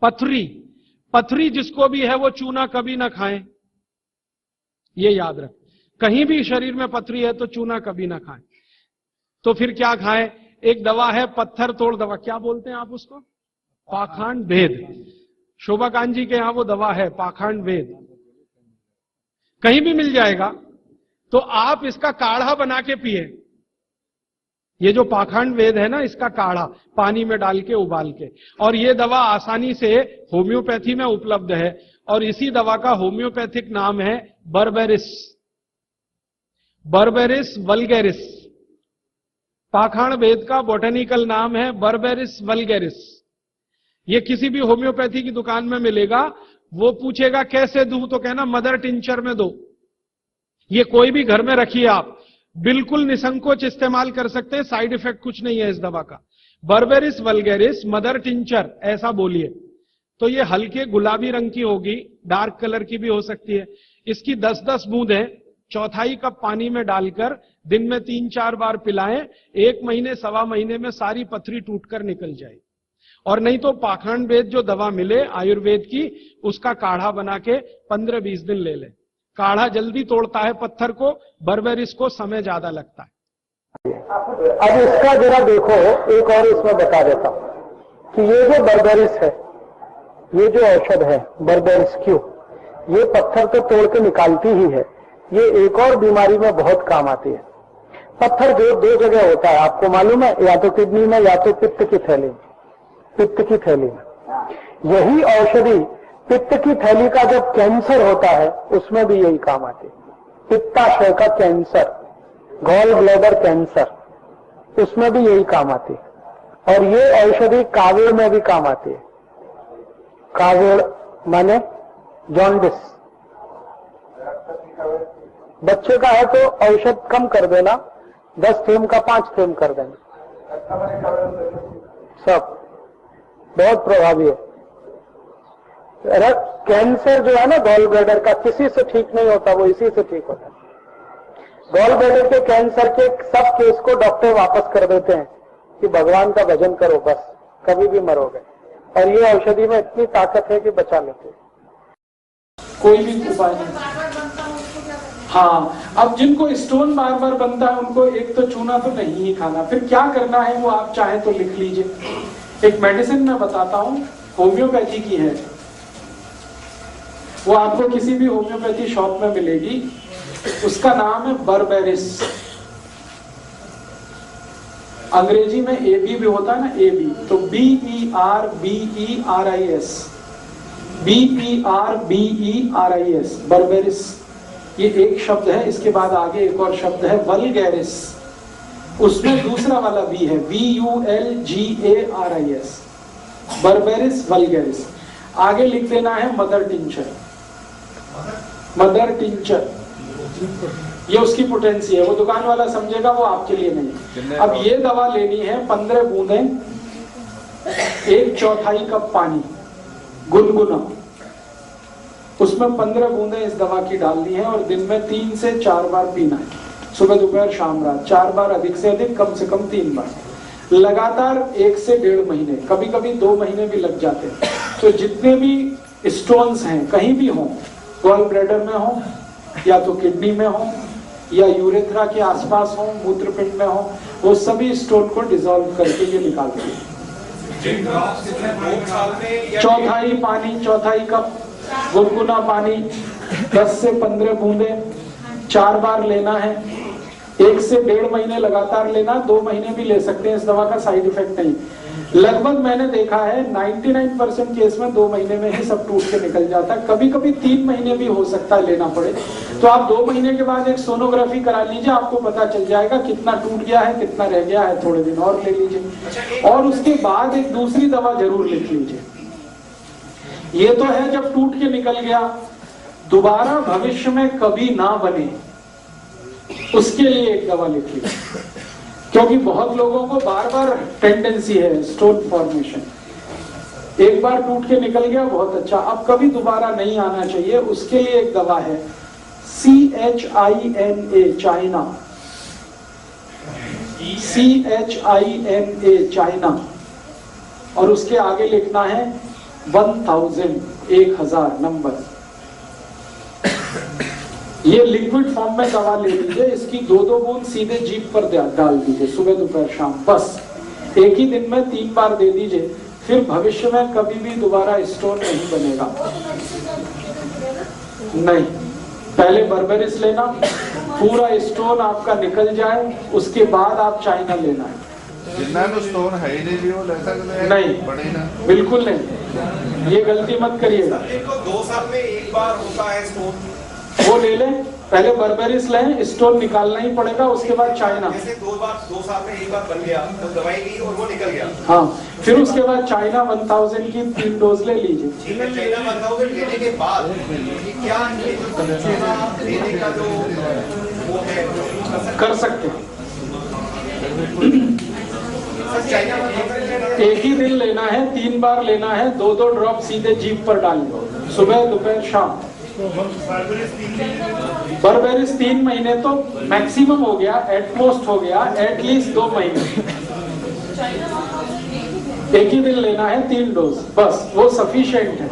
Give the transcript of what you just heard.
पथरी, पथरी जिसको भी है वो चूना कभी ना खाएं, ये याद रख। कहीं भी शरीर में पथरी है तो चूना कभी ना खाएं। तो फिर क्या खाएं? एक दवा है पत्थर तोड़ दवा, क्या बोलते हैं आप उसको? पाखंड भेद। शोभाकांत जी के यहां वो दवा है पाखंड भेद, कहीं भी मिल जाएगा। तो आप इसका काढ़ा बना के पिए। ये जो पाखंड वेद है ना, इसका काढ़ा पानी में डाल के उबाल के, और ये दवा आसानी से होम्योपैथी में उपलब्ध है। और इसी दवा का होम्योपैथिक नाम है बर्बेरिस, बर्बेरिस वल्गैरिस। पाखंड वेद का बोटेनिकल नाम है बर्बेरिस वल्गैरिस। ये किसी भी होम्योपैथी की दुकान में मिलेगा। वो पूछेगा कैसे दूं, तो कहना मदर टिंचर में दो। ये कोई भी घर में रखिए आप, बिल्कुल निसंकोच इस्तेमाल कर सकते हैं, साइड इफेक्ट कुछ नहीं है इस दवा का। बर्बेरिस वल्गैरिस मदर टिंचर ऐसा बोलिए। तो ये हल्के गुलाबी रंग की होगी, डार्क कलर की भी हो सकती है। इसकी 10-10 बूंदें चौथाई कप पानी में डालकर दिन में 3-4 बार पिलाएं। 1 महीने 1.25 महीने में सारी पथरी टूटकर निकल जाए। और नहीं तो पाखंड वेद जो दवा मिले आयुर्वेद की, उसका काढ़ा बना के 15-20 दिन ले लें। काढ़ा जल्दी तोड़ता है पत्थर को, बर्बेरिस को समय ज्यादा लगता है। अब इसका जरा देखो, एक और इसमें बता देता हूं कि ये जो बर्बेरिस है, ये जो औषध है बर्बेरिस क्यों, ये पत्थर तो तोड़ के निकालती ही है, ये एक और बीमारी में बहुत काम आती है। पत्थर जो 2 जगह होता है आपको मालूम है, या तो किडनी में या तो पित्त की थैली में। पित्त की थैली में यही औषधि, पित्त की थैली का जब कैंसर होता है उसमें भी यही काम आती है। पित्ताशय का कैंसर, गॉल ब्लैडर कैंसर, उसमें भी यही काम आती है। और ये औषधि कावीड़ में भी काम आती है। कावीड़ माने जॉन्डिस, बच्चे का है तो औषध कम कर देना, 10 थेम का 5 थेम कर देना, सब बहुत प्रभावी है। कैंसर जो है ना गॉल ब्लैडर का, किसी से ठीक नहीं होता, वो इसी से ठीक होता है। गॉल ब्लैडर के कैंसर के सब केस को डॉक्टर वापस कर देते हैं कि भगवान का भजन करो, बस कभी भी मरोगे। और ये औषधि में इतनी ताकत है कि बचा लेते हैं। कोई भी उपाय नहीं। हाँ, अब जिनको स्टोन बार बार बनता है उनको एक तो चूना तो नहीं ही खाना। फिर क्या करना है वो आप चाहे तो लिख लीजिए। एक मेडिसिन मैं बताता हूं, होम्योपैथी की है, वो आपको किसी भी होम्योपैथी शॉप में मिलेगी। उसका नाम है बर्बेरिस। अंग्रेजी में AB भी होता है ना, AB, तो BERBERIS, बर्बेरिस। ये एक शब्द है। इसके बाद आगे एक और शब्द है वल्गैरिस, उसमें दूसरा वाला B है, BULGARIS, बर्बेरिस वल्गैरिस। आगे लिख देना है मदर टिंचर। मदर टिंचर ये उसकी पोटेंसी है, वो दुकान वाला समझेगा, वो आपके लिए नहीं। अब ये दवा लेनी है 15 बूंदें, 1/4 कप पानी गुनगुना, उसमें 15 बूंदें इस दवा की डालनी है और दिन में 3 से 4 बार पीना है, सुबह दोपहर शाम रात 4 बार, अधिक से अधिक कम से कम 3 बार, लगातार 1 से 1.5 महीने, कभी कभी 2 महीने भी लग जाते हैं। तो जितने भी स्टोन्स हैं कहीं भी हों, गॉल ब्लैडर में हो या तो किडनी में हो या यूरेथ्रा के आसपास हो, मूत्रपिंड में हो, वो सभी स्टोन को डिसॉल्व करके ये निकालते हैं। 1/4 पानी, 1/4 कप गुनगुना पानी, 10 से 15 बूंदे 4 बार लेना है, 1 से 1.5 महीने लगातार लेना, 2 महीने भी ले सकते हैं, इस दवा का साइड इफेक्ट नहीं। लगभग मैंने देखा है 99% केस में 2 महीने में ही सब टूट के निकल जाता है। कभी कभी 3 महीने भी हो सकता है लेना पड़े, तो आप 2 महीने के बाद एक सोनोग्राफी करा लीजिए, आपको पता चल जाएगा कितना टूट गया है, कितना रह गया है, थोड़े दिन और ले लीजिए। और उसके बाद एक दूसरी दवा जरूर लिख लीजिए। ये तो है जब टूट के निकल गया, दोबारा भविष्य में कभी ना बने, उसके लिए एक दवा लिख लीजिए। क्योंकि बहुत लोगों को बार बार टेंडेंसी है स्टोन फॉर्मेशन, एक बार टूट के निकल गया बहुत अच्छा, अब कभी दोबारा नहीं आना चाहिए, उसके लिए एक दवा है CHINA, चाइना, CHINA, और उसके आगे लिखना है 1000 नंबर। ये लिक्विड फॉर्म में दवा ले लीजिए, इसकी 2-2 बूंद सीधे जीभ पर डाल दीजिए सुबह दोपहर शाम, बस एक ही दिन में 3 बार दे दीजिए। फिर भविष्य में कभी भी दोबारा स्टोन नहीं बनेगा। नहीं, पहले बर्बेरिस लेना, पूरा स्टोन आपका निकल जाए, उसके बाद आप चाइना लेना है। जिन्ना तो स्टोन है ही नहीं भी वो ले सकते हैं? नहीं, बड़े ना, बिल्कुल नहीं, ये गलती मत करिएगा। 2 साल में एक बार होता है स्टोन, वो ले लें, पहले बर्बेरिस लें, स्टोन निकालना ही पड़ेगा, उसके बाद चाइना। जैसे 2 साल में एक बार बन गया तो दवाई ली और वो निकल गया। हाँ, फिर उसके बाद चाइना 1000 की 3 डोज ले लीजिए। चाइना 1000 लेने के बाद ये क्या लेने का जो वो है कर सकते हैं। चाइना 1000 एक ही दिन लेना है, 3 बार लेना है, 2-2 ड्रॉप सीधे जीभ पर डालिए, सुबह दोपहर शाम। बर्बेरिस 3 महीने तो मैक्सिमम हो गया, एटमोस्ट हो गया, एटलीस्ट 2 महीने। एक ही दिन लेना है 3 डोज, बस वो सफिशिएंट है।